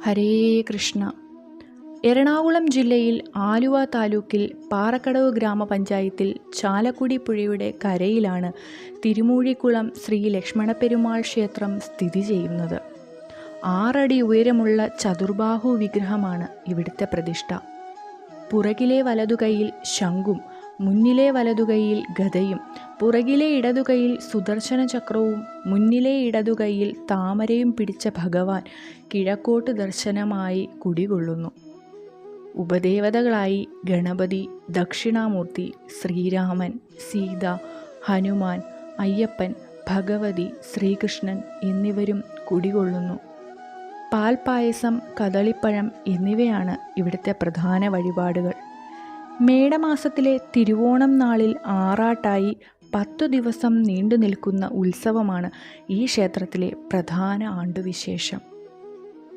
ഹരേ കൃഷ്ണ. എറണാകുളം ജില്ലയിൽ ആലുവ താലൂക്കിൽ പാറക്കടവ് ഗ്രാമപഞ്ചായത്തിൽ ചാലക്കുടി പുഴയുടെ കരയിലാണ് തിരുമൂഴിക്കുളം ശ്രീ ലക്ഷ്മണപ്പെരുമാൾ ക്ഷേത്രം സ്ഥിതി ചെയ്യുന്നത്. 6 അടി ഉയരമുള്ള ചതുർബാഹു വിഗ്രഹമാണ് ഇവിടുത്തെ പ്രതിഷ്ഠ. പുറകിലെ വലതുകൈയിൽ ശംഖും മുന്നിലെ വലതുകൈയിൽ ഗദയും പുറകിലെ ഇടതുകൈയിൽ സുദർശന ചക്രവും മുന്നിലെ ഇടതുകൈയിൽ താമരയും പിടിച്ച ഭഗവാൻ കിഴക്കോട്ട് ദർശനമായി കുടികൊള്ളുന്നു. ഉപദേവതകളായി ഗണപതി, ദക്ഷിണാമൂർത്തി, ശ്രീരാമൻ, സീത, ഹനുമാൻ, അയ്യപ്പൻ, ഭഗവതി, ശ്രീകൃഷ്ണൻ എന്നിവരും കുടികൊള്ളുന്നു. പാൽപ്പായസം, കദളിപ്പഴം എന്നിവയാണ് ഇവിടുത്തെ പ്രധാന വഴിപാടുകൾ. മേടമാസത്തിലെ തിരുവോണം നാളിൽ ആറാട്ടായി 10 ദിവസം നീണ്ടു നിൽക്കുന്ന ഉത്സവമാണ് ഈ ക്ഷേത്രത്തിലെ പ്രധാന ആണ്ടുവിശേഷം.